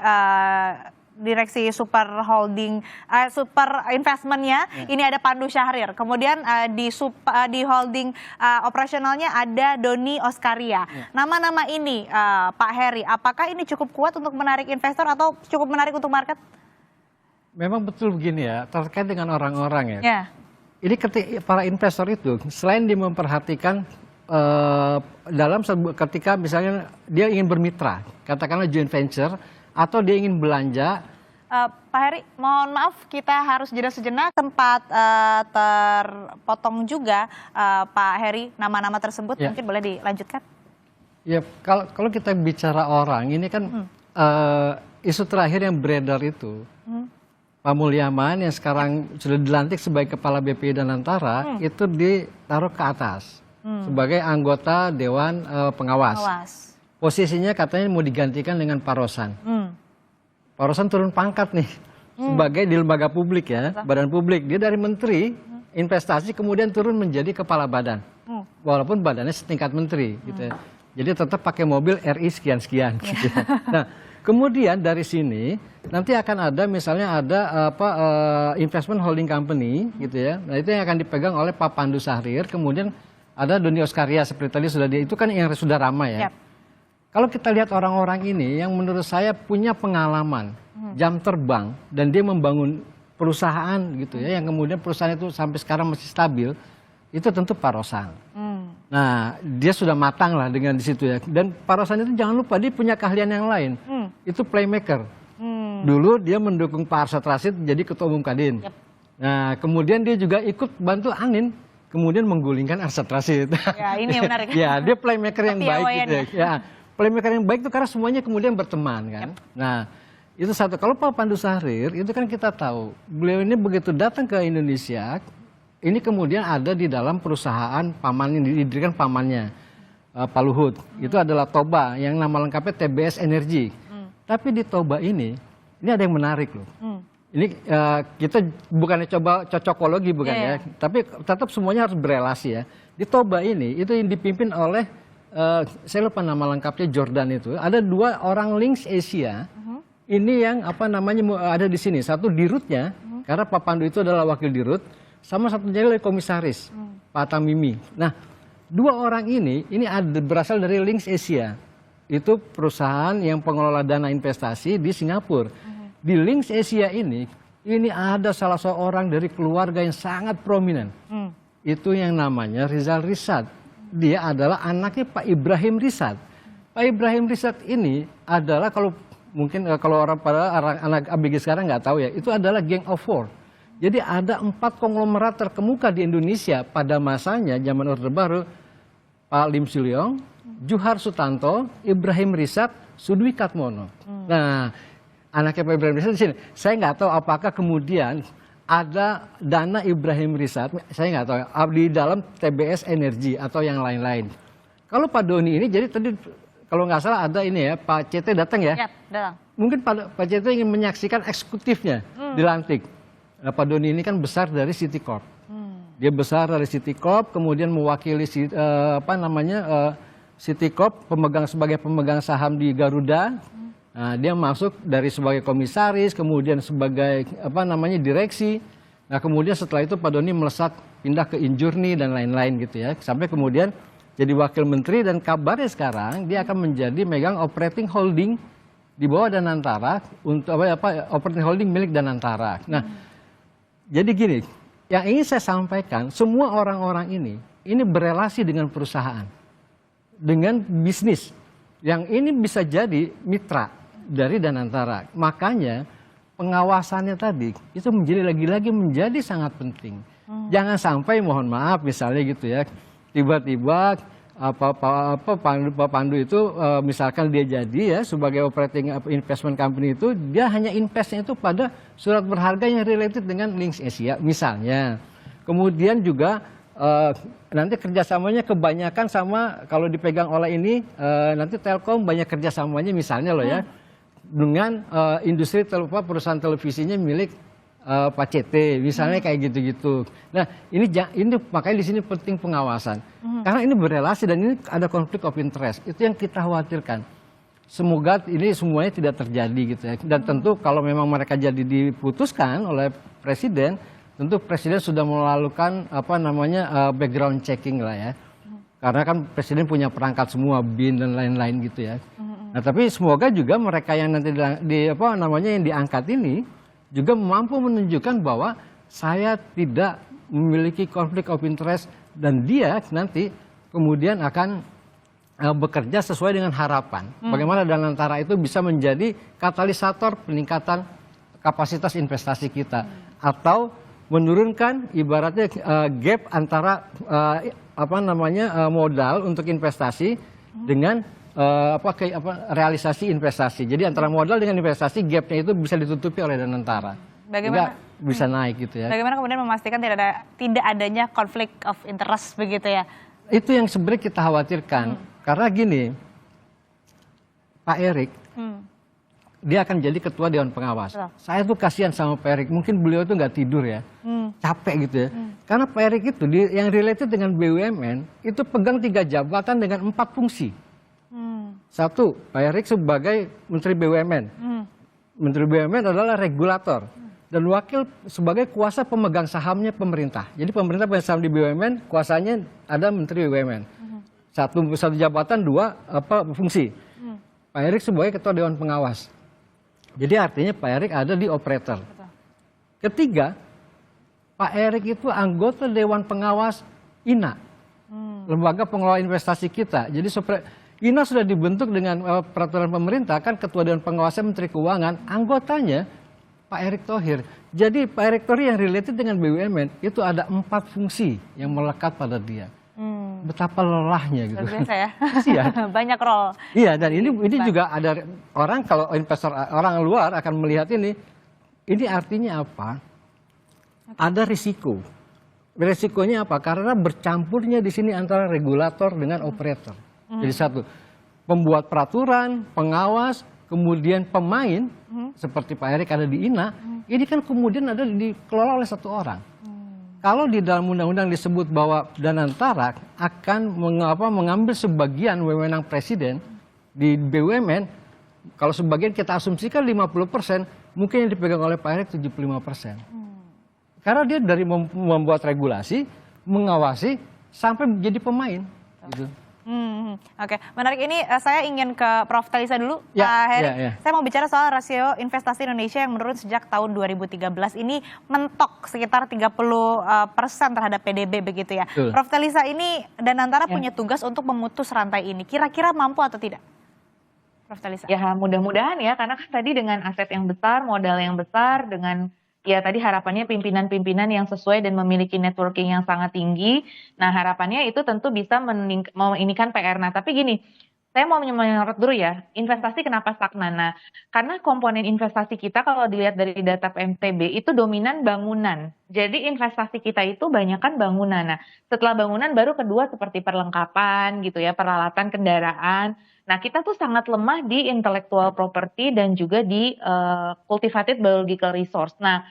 Direksi Super Holding, Super Investmentnya ini ada Pandu Syahrir. Kemudian di holding operasionalnya ada Doni Oskaria. Nama-nama ini Pak Heri, apakah ini cukup kuat untuk menarik investor atau cukup menarik untuk market? Memang betul begini ya, terkait dengan orang-orang ya. Ya. Ini para investor itu selain dia memperhatikan ketika misalnya dia ingin bermitra, katakanlah joint venture, atau dia ingin belanja. Pak Heri, mohon maaf kita harus jeda sejenak, sempat terpotong juga Pak Heri nama-nama tersebut, mungkin boleh dilanjutkan? Ya, kalau kita bicara orang, ini kan isu terakhir yang beredar itu, Pak Mulyaman yang sekarang sudah dilantik sebagai Kepala BPI Danantara, itu ditaruh ke atas sebagai anggota Dewan Pengawas. Posisinya katanya mau digantikan dengan Pak Rosan. Pak Rosan turun pangkat nih sebagai di lembaga publik ya, badan publik. Dia dari Menteri Investasi kemudian turun menjadi Kepala Badan. Walaupun badannya setingkat Menteri gitu ya. Jadi tetap pakai mobil RI sekian-sekian gitu ya. Nah, kemudian dari sini nanti akan ada misalnya ada investment holding company gitu ya. Nah, itu yang akan dipegang oleh Pak Pandu Syahrir, kemudian ada Doni Oskaria seperti tadi sudah itu kan yang sudah ramai ya. Kalau kita lihat orang-orang ini yang menurut saya punya pengalaman, jam terbang, dan dia membangun perusahaan gitu ya, yang kemudian perusahaan itu sampai sekarang masih stabil, itu tentu Pak Rosan. Nah, dia sudah matang lah dengan di situ ya. Dan Pak Rosan itu jangan lupa dia punya keahlian yang lain, itu playmaker. Dulu dia mendukung Pak Arsyad Rashid jadi Ketua Umum Kadin. Nah, kemudian dia juga ikut bantu Anin, kemudian menggulingkan Arsyad Rashid. Ya, ini yang menarik. Ya, dia playmaker yang baik gitu ya. Playmaker yang baik itu karena semuanya kemudian berteman kan. Nah, itu satu. Kalau Pak Pandu Syahrir itu kan kita tahu beliau ini begitu datang ke Indonesia, ini kemudian ada di dalam perusahaan pamannya, didirikan pamannya Pak Luhut. Itu adalah Toba yang nama lengkapnya TBS Energy. Tapi di Toba ini ada yang menarik loh. Ini kita bukannya coba cocokologi bukan ya, tapi tetap semuanya harus berelasi ya. Di Toba ini itu yang dipimpin oleh saya lupa nama lengkapnya, Jordan itu. Ada 2 orang links Asia. Ini yang ada di sini. Satu dirutnya, karena Pak Pandu itu adalah wakil dirut, sama satunya lagi komisaris, Pak Tamimi. Nah, 2 orang ini berasal dari links Asia. Itu perusahaan yang pengelola dana investasi di Singapura. Di links Asia ini ada salah seorang dari keluarga yang sangat prominent. Itu yang namanya Rizal Rishad. Dia adalah anaknya Pak Ibrahim Rishad. Pak Ibrahim Rishad ini adalah kalau anak ABG sekarang nggak tahu ya, itu adalah Gang of Four. Jadi ada 4 konglomerat terkemuka di Indonesia pada masanya zaman Orde Baru, Pak Lim Sulyong, Juhar Sutanto, Ibrahim Rishad, Sudwi Katmono. Nah, anaknya Pak Ibrahim Rishad di sini. Saya nggak tahu apakah kemudian ada dana Ibrahim Rishad, saya nggak tahu di dalam TBS Energi atau yang lain-lain. Kalau Pak Doni ini, jadi tadi kalau nggak salah ada ini ya, Pak CT datang ya? Datang. Mungkin Pak CT ingin menyaksikan eksekutifnya dilantik. Nah, Pak Doni ini kan besar dari Citicorp. Dia besar dari Citicorp, kemudian mewakili Citicorp sebagai pemegang saham di Garuda. Nah, dia masuk dari sebagai komisaris, kemudian sebagai direksi. Nah, kemudian setelah itu Pak Doni melesat pindah ke Injurni dan lain-lain gitu ya. Sampai kemudian jadi wakil menteri dan kabarnya sekarang dia akan menjadi megang operating holding di bawah Danantara untuk operating holding milik Danantara. Nah, jadi gini, yang ingin saya sampaikan, semua orang-orang ini berelasi dengan perusahaan, dengan bisnis. Yang ini bisa jadi mitra dari Danantara. Makanya pengawasannya tadi itu lagi-lagi menjadi sangat penting. Jangan sampai mohon maaf misalnya gitu ya, tiba-tiba Pak Pandu itu misalkan dia jadi ya sebagai operating investment company itu dia hanya investnya itu pada surat berharga yang related dengan Links Asia misalnya. Kemudian juga nanti kerjasamanya kebanyakan sama kalau dipegang oleh ini nanti Telkom banyak kerjasamanya misalnya loh ya dengan industri perusahaan televisinya milik Pak CT misalnya kayak gitu-gitu. Nah ini makanya di sini penting pengawasan karena ini berelasi dan ini ada konflik of interest itu yang kita khawatirkan. Semoga ini semuanya tidak terjadi gitu ya. Dan tentu kalau memang mereka jadi diputuskan oleh presiden, tentu presiden sudah melakukan background checking lah ya. Karena kan presiden punya perangkat semua BIN dan lain-lain gitu ya. Nah tapi semoga juga mereka yang nanti yang diangkat ini juga mampu menunjukkan bahwa saya tidak memiliki konflik of interest dan dia nanti kemudian akan bekerja sesuai dengan harapan. Bagaimana Danantara itu bisa menjadi katalisator peningkatan kapasitas investasi kita atau menurunkan ibaratnya gap antara modal untuk investasi dengan realisasi investasi. Jadi antara modal dengan investasi gapnya itu bisa ditutupi oleh Danantara. Bagaimana bisa naik gitu ya. Bagaimana kemudian memastikan tidak adanya konflik of interest begitu ya? Itu yang sebenarnya kita khawatirkan. Karena gini, Pak Erik dia akan jadi ketua Dewan Pengawas. Saya tuh kasihan sama Pak Erik. Mungkin beliau tuh nggak tidur ya, capek gitu ya. Karena Pak Erik itu yang related dengan BUMN itu pegang 3 jabatan dengan 4 fungsi. Satu, Pak Erik sebagai Menteri BUMN. Menteri BUMN adalah regulator dan wakil sebagai kuasa pemegang sahamnya pemerintah. Jadi pemerintah punya saham di BUMN, kuasanya ada Menteri BUMN. Satu jabatan 2 fungsi. Pak Erik sebagai ketua Dewan Pengawas. Jadi artinya Pak Erik ada di operator. Ketiga, Pak Erik itu anggota Dewan Pengawas INA, Lembaga Pengelola Investasi kita. Jadi INA sudah dibentuk dengan peraturan pemerintah, kan ketua Dewan Pengawasnya Menteri Keuangan, anggotanya Pak Erick Thohir. Jadi Pak Erick Thohir yang related dengan BUMN itu ada 4 fungsi yang melekat pada dia. Betapa lelahnya gitu. Luar biasa ya. Iya. Banyak role. Iya, dan ini juga ada orang kalau investor orang luar akan melihat ini artinya apa? Ada risiko. Risikonya apa? Karena bercampurnya di sini antara regulator dengan operator. Jadi satu, pembuat peraturan, pengawas, kemudian pemain seperti Pak Erik ada di INA, ini kan kemudian ada dikelola oleh satu orang. Kalau di dalam undang-undang disebut bahwa Danantara akan mengambil sebagian wewenang presiden di BUMN, kalau sebagian kita asumsikan 50%, mungkin yang dipegang oleh Pak Erik 75%. Karena dia dari membuat regulasi, mengawasi, sampai menjadi pemain. Gitu. Oke, menarik ini saya ingin ke Prof. Talisa dulu, Ya, Pak Heri. ya. Saya mau bicara soal rasio investasi Indonesia yang menurun sejak tahun 2013 ini mentok sekitar 30% terhadap PDB begitu ya. Betul. Prof. Talisa, ini Danantara punya tugas untuk memutus rantai ini. Kira-kira mampu atau tidak? Prof. Talisa. Ya mudah-mudahan ya, karena kan tadi dengan aset yang besar, modal yang besar, dengan ya tadi harapannya pimpinan-pimpinan yang sesuai dan memiliki networking yang sangat tinggi. Nah harapannya itu tentu bisa menginikan PR. Nah tapi gini, saya mau menyorot dulu ya, investasi kenapa stagnan? Nah karena komponen investasi kita kalau dilihat dari data PMTB itu dominan bangunan. Jadi investasi kita itu banyakkan bangunan. Nah setelah bangunan baru kedua seperti perlengkapan gitu ya, peralatan kendaraan. Nah kita tuh sangat lemah di intellectual property dan juga di cultivated biological resource. Nah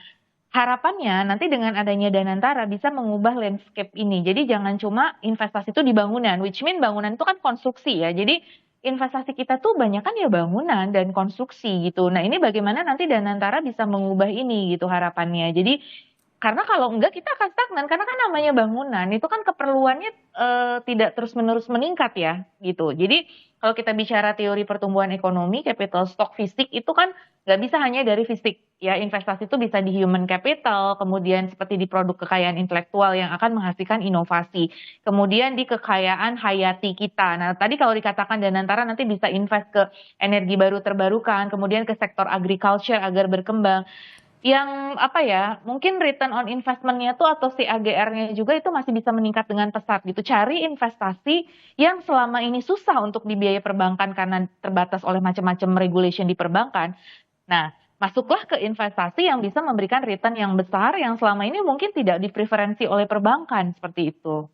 harapannya nanti dengan adanya Danantara bisa mengubah landscape ini. Jadi jangan cuma investasi itu di bangunan, which mean bangunan itu kan konstruksi ya. Jadi investasi kita tuh banyak kan ya bangunan dan konstruksi gitu. Nah ini bagaimana nanti Danantara bisa mengubah ini gitu harapannya. Jadi karena kalau enggak kita akan stagnan, karena kan namanya bangunan itu kan keperluannya tidak terus-menerus meningkat ya gitu. Jadi kalau kita bicara teori pertumbuhan ekonomi, capital stock fisik itu kan nggak bisa hanya dari fisik ya, investasi itu bisa di human capital, kemudian seperti di produk kekayaan intelektual yang akan menghasilkan inovasi, kemudian di kekayaan hayati kita. Nah tadi kalau dikatakan Danantara nanti bisa invest ke energi baru terbarukan, kemudian ke sektor agriculture agar berkembang. yang apa ya, mungkin return on investment-nya tuh atau si AGR-nya juga itu masih bisa meningkat dengan pesat gitu. Cari investasi yang selama ini susah untuk dibiayai perbankan karena terbatas oleh macam-macam regulation di perbankan. Nah, masuklah ke investasi yang bisa memberikan return yang besar yang selama ini mungkin tidak dipreferensi oleh perbankan seperti itu.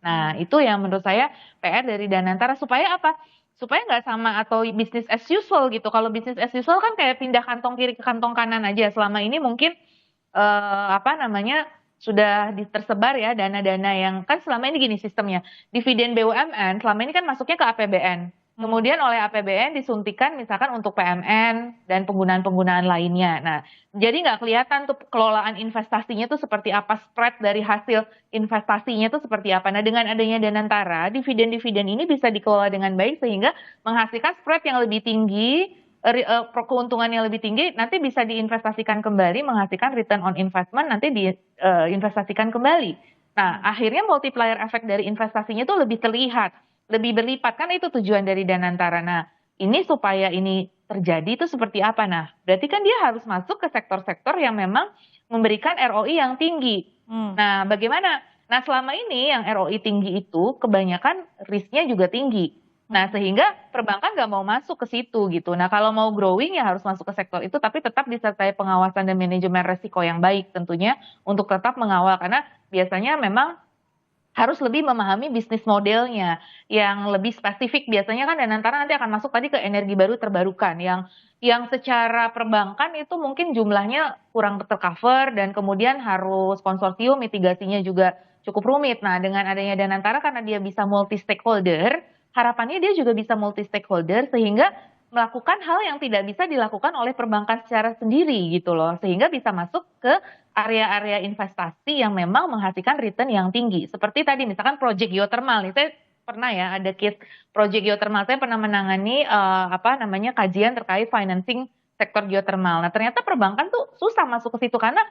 Nah, itu yang menurut saya PR dari Danantara supaya apa? Supaya nggak sama atau bisnis as usual gitu. Kalau bisnis as usual kan kayak pindah kantong kiri ke kantong kanan aja. Selama ini mungkin apa namanya sudah tersebar ya dana-dana yang kan selama ini gini sistemnya. Dividen BUMN selama ini kan masuknya ke APBN. Kemudian oleh APBN disuntikan misalkan untuk PMN dan penggunaan-penggunaan lainnya. Nah, jadi nggak kelihatan tuh kelolaan investasinya tuh seperti apa, spread dari hasil investasinya tuh seperti apa. Nah, dengan adanya Danantara, dividen-dividen ini bisa dikelola dengan baik sehingga menghasilkan spread yang lebih tinggi, keuntungan yang lebih tinggi, nanti bisa diinvestasikan kembali, menghasilkan return on investment, nanti diinvestasikan kembali. Nah, akhirnya multiplier efek dari investasinya tuh lebih terlihat. Lebih berlipat, kan itu tujuan dari Danantara. Nah, ini supaya ini terjadi itu seperti apa? Nah, berarti kan dia harus masuk ke sektor-sektor yang memang memberikan ROI yang tinggi. Nah, bagaimana? Nah, selama ini yang ROI tinggi itu kebanyakan risknya juga tinggi. Nah, sehingga perbankan nggak mau masuk ke situ gitu. Nah, kalau mau growing ya harus masuk ke sektor itu, tapi tetap disertai pengawasan dan manajemen resiko yang baik tentunya untuk tetap mengawal. Karena biasanya memang harus lebih memahami bisnis modelnya yang lebih spesifik. Biasanya kan Danantara nanti akan masuk tadi ke energi baru terbarukan yang secara perbankan itu mungkin jumlahnya kurang tercover dan kemudian harus konsorsium mitigasinya juga cukup rumit. Nah, dengan adanya Danantara karena dia bisa multi stakeholder, harapannya dia juga bisa multi stakeholder sehingga melakukan hal yang tidak bisa dilakukan oleh perbankan secara sendiri gitu loh, sehingga bisa masuk ke area-area investasi yang memang menghasilkan return yang tinggi. Seperti tadi misalkan proyek geothermal nih, saya pernah ya ada case proyek geothermal, saya pernah menangani kajian terkait financing sektor geothermal. Nah, ternyata perbankan tuh susah masuk ke situ karena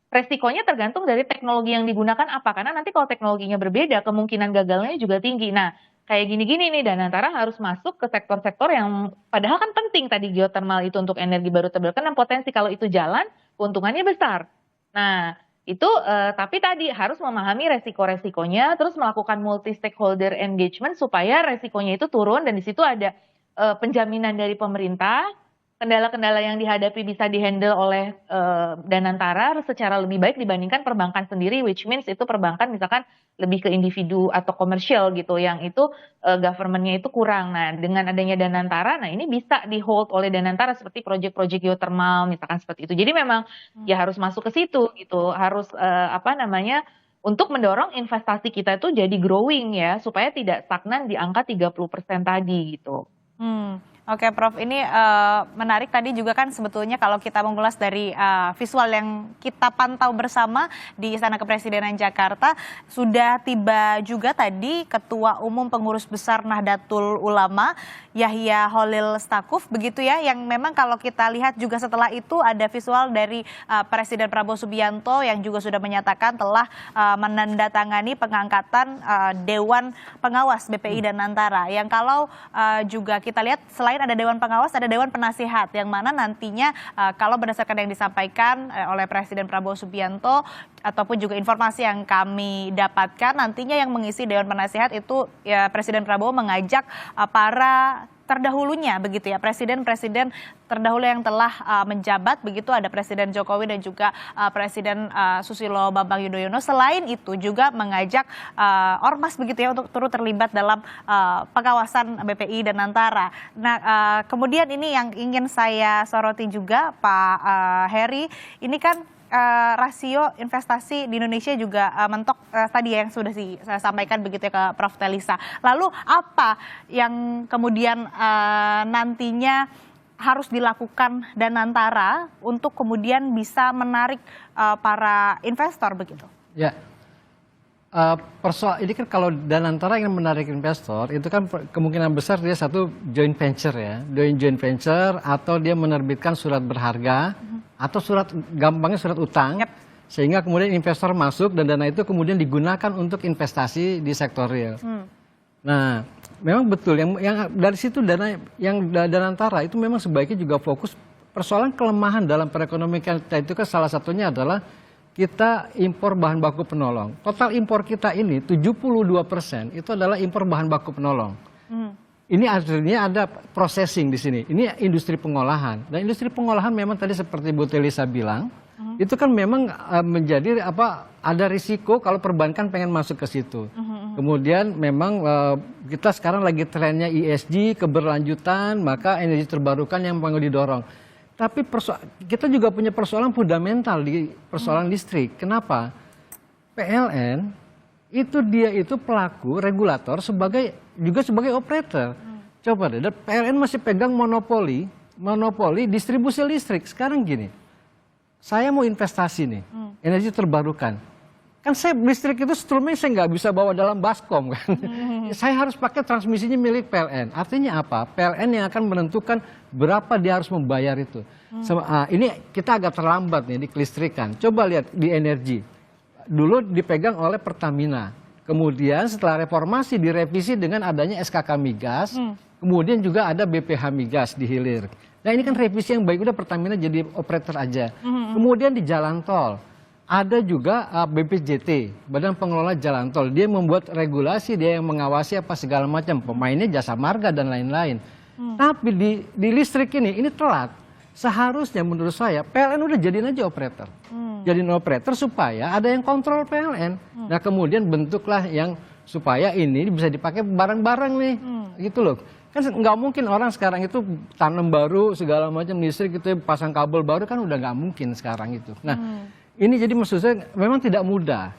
resikonya tergantung dari teknologi yang digunakan apa. Karena nanti kalau teknologinya berbeda, kemungkinan gagalnya juga tinggi. Nah, kayak gini-gini nih Danantara harus masuk ke sektor-sektor yang padahal kan penting tadi geothermal itu untuk energi baru terbarukan dan potensi kalau itu jalan keuntungannya besar. Nah, itu tapi tadi harus memahami resiko-resikonya terus melakukan multi stakeholder engagement supaya resikonya itu turun dan di situ ada penjaminan dari pemerintah. Kendala-kendala yang dihadapi bisa dihandle oleh Danantara secara lebih baik dibandingkan perbankan sendiri, which means itu perbankan misalkan lebih ke individu atau komersial gitu, yang itu government-nya itu kurang. Nah, dengan adanya Danantara, nah ini bisa di hold oleh Danantara seperti proyek-proyek geothermal misalkan seperti itu. Jadi memang ya harus masuk ke situ gitu, harus untuk mendorong investasi kita itu jadi growing ya, supaya tidak stagnan di angka 30% tadi gitu. Oke, Prof, ini menarik tadi juga kan sebetulnya kalau kita mengulas dari visual yang kita pantau bersama di Istana Kepresidenan Jakarta, sudah tiba juga tadi Ketua Umum Pengurus Besar Nahdlatul Ulama, Yahya Holil Stakuf, begitu ya, yang memang kalau kita lihat juga setelah itu ada visual dari Presiden Prabowo Subianto yang juga sudah menyatakan telah menandatangani pengangkatan Dewan Pengawas BPI Danantara, yang kalau juga kita lihat selain ada Dewan Pengawas, ada Dewan Penasihat, yang mana nantinya kalau berdasarkan yang disampaikan oleh Presiden Prabowo Subianto ataupun juga informasi yang kami dapatkan, nantinya yang mengisi Dewan Penasihat itu ya Presiden Prabowo mengajak para terdahulunya begitu ya, presiden-presiden terdahulu yang telah menjabat begitu, ada Presiden Jokowi dan juga Presiden Susilo Bambang Yudhoyono. Selain itu juga mengajak ormas begitu ya untuk turut terlibat dalam pengawasan BPI Danantara. Nah, kemudian ini yang ingin saya soroti juga Pak Heri, ini kan rasio investasi di Indonesia juga mentok tadi yang sudah saya sampaikan begitu ya ke Prof. Telisa. Lalu apa yang kemudian nantinya harus dilakukan Danantara untuk kemudian bisa menarik para investor begitu? Ya, ini kan kalau Danantara yang menarik investor itu kan kemungkinan besar dia satu joint venture ya, joint venture atau dia menerbitkan surat berharga. Atau gampangnya surat utang, sehingga kemudian investor masuk dan dana itu kemudian digunakan untuk investasi di sektor real. Nah, memang betul yang dari situ dana yang Danantara itu memang sebaiknya juga fokus persoalan kelemahan dalam perekonomian kita itu kan salah satunya adalah kita impor bahan baku penolong. Total impor kita ini 72% itu adalah impor bahan baku penolong. Ini artinya ada processing di sini. Ini industri pengolahan. Dan industri pengolahan memang tadi seperti Bu Telisa bilang, itu kan memang menjadi ada risiko kalau perbankan pengen masuk ke situ. Kemudian memang kita sekarang lagi trennya ESG, keberlanjutan, maka energi terbarukan yang mau didorong. Tapi kita juga punya persoalan fundamental di persoalan listrik. Kenapa? PLN itu pelaku regulator juga sebagai operator. Coba deh, PLN masih pegang monopoli distribusi listrik. Sekarang gini, saya mau investasi nih, energi terbarukan. Kan listrik itu sebetulnya saya nggak bisa bawa dalam baskom kan. Saya harus pakai transmisinya milik PLN. Artinya apa? PLN yang akan menentukan berapa dia harus membayar itu. Ini kita agak terlambat nih di kelistrikan. Coba lihat di energi. Dulu dipegang oleh Pertamina. Kemudian setelah reformasi direvisi dengan adanya SKK Migas. Kemudian juga ada BPH Migas di hilir. Nah ini kan revisi yang baik, udah Pertamina jadi operator aja. Kemudian di jalan tol. Ada juga BPJT, Badan Pengelola Jalan Tol. Dia membuat regulasi, dia yang mengawasi apa segala macam. Pemainnya Jasa Marga dan lain-lain. Tapi di listrik ini telat. Seharusnya menurut saya PLN udah jadiin aja operator. Jadiin operator supaya ada yang kontrol PLN. Nah kemudian bentuklah yang supaya ini bisa dipakai bareng-bareng nih. Gitu loh. Kan nggak mungkin orang sekarang itu tanam baru segala macam listrik itu pasang kabel baru kan udah nggak mungkin sekarang itu. Nah ini jadi maksud saya memang tidak mudah,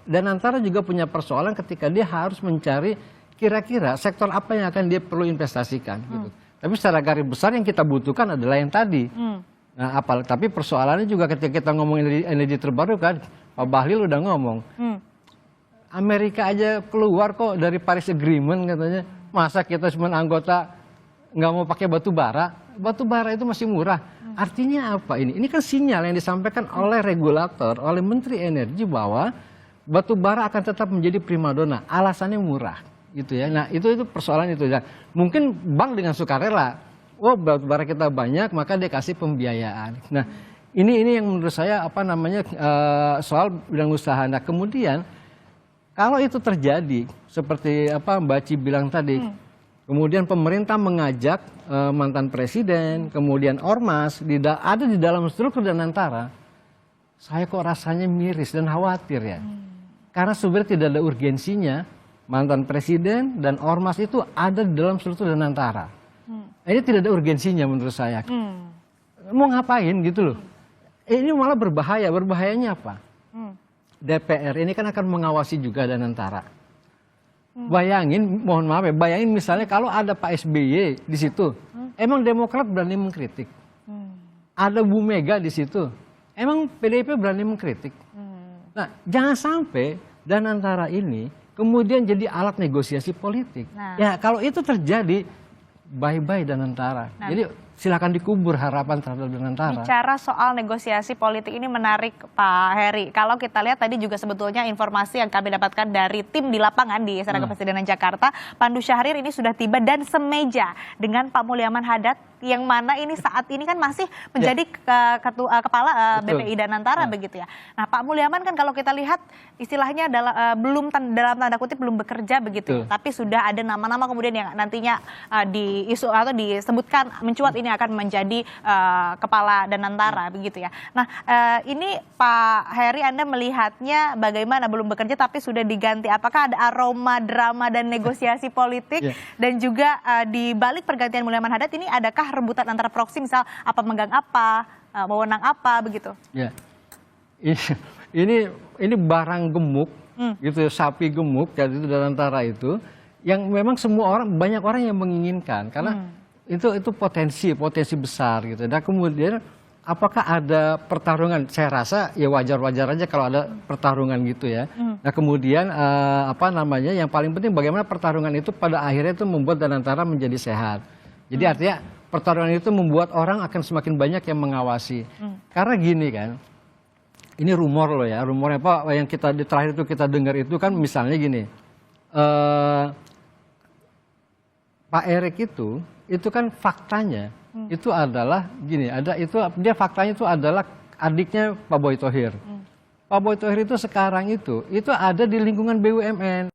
dan antara juga punya persoalan ketika dia harus mencari kira-kira sektor apa yang akan dia perlu investasikan. Gitu. Tapi secara garis besar yang kita butuhkan adalah yang tadi. Nah, tapi persoalannya juga ketika kita ngomong energi terbarukan, Pak Bahlil udah ngomong, Amerika aja keluar kok dari Paris Agreement katanya, masa kita cuma anggota nggak mau pakai batu bara itu masih murah. Artinya apa ini? Ini kan sinyal yang disampaikan oleh regulator, oleh Menteri Energi bahwa batu bara akan tetap menjadi primadona. Alasannya murah, gitu ya. Nah itu persoalan itu. Nah, mungkin bank dengan sukarela, batu bara kita banyak, maka dia kasih pembiayaan. Nah ini yang menurut saya soal bidang usaha. Nah kemudian kalau itu terjadi seperti Mbak Ci bilang tadi. Kemudian pemerintah mengajak mantan presiden, kemudian ormas, ada di dalam struktur Danantara. Saya kok rasanya miris dan khawatir ya. Karena sebenarnya tidak ada urgensinya mantan presiden dan ormas itu ada di dalam struktur Danantara. Ini tidak ada urgensinya menurut saya. Mau ngapain gitu loh. Ini malah berbahaya. Berbahayanya apa? DPR ini kan akan mengawasi juga Danantara. Bayangin misalnya kalau ada Pak SBY di situ, emang Demokrat berani mengkritik. Ada Bu Mega di situ, emang PDIP berani mengkritik. Nah, jangan sampai Danantara ini kemudian jadi alat negosiasi politik. Ya, kalau itu terjadi, bye-bye Danantara. Jadi silakan dikubur harapan terhadap Danantara. Bicara soal negosiasi politik ini menarik Pak Heri. Kalau kita lihat tadi juga sebetulnya informasi yang kami dapatkan dari tim di lapangan di Istana Kepresidenan Jakarta, Pandu Syahrir ini sudah tiba dan semeja dengan Pak Mulyaman Hadad yang mana ini saat ini kan masih menjadi kepala BPI Danantara begitu ya. Nah Pak Mulyaman kan kalau kita lihat istilahnya belum dalam tanda kutip belum bekerja begitu, tapi sudah ada nama-nama kemudian yang nantinya diisu atau disebutkan mencuat ini akan menjadi kepala Danantara begitu ya. Nah ini Pak Heri, Anda melihatnya bagaimana, belum bekerja tapi sudah diganti, apakah ada aroma drama dan negosiasi politik dan juga di balik pergantian Mulyaman Hadad ini adakah rebutan antara proksi, misal apa megang apa, wewenang apa begitu? Ya, ini barang gemuk, gitu, sapi gemuk jadi itu Danantara itu, yang memang banyak orang yang menginginkan karena itu potensi besar gitu. Dan kemudian apakah ada pertarungan? Saya rasa ya wajar-wajar aja kalau ada pertarungan gitu ya. Nah kemudian yang paling penting bagaimana pertarungan itu pada akhirnya itu membuat Danantara menjadi sehat. Jadi artinya pertarungan itu membuat orang akan semakin banyak yang mengawasi. Karena gini kan, ini rumor loh ya, rumornya yang terakhir itu kita dengar itu kan misalnya gini, Pak Erik itu itu kan faktanya itu adalah gini, dia faktanya itu adalah adiknya Pak Boy Thohir. Pak Boy Thohir itu sekarang itu ada di lingkungan BUMN.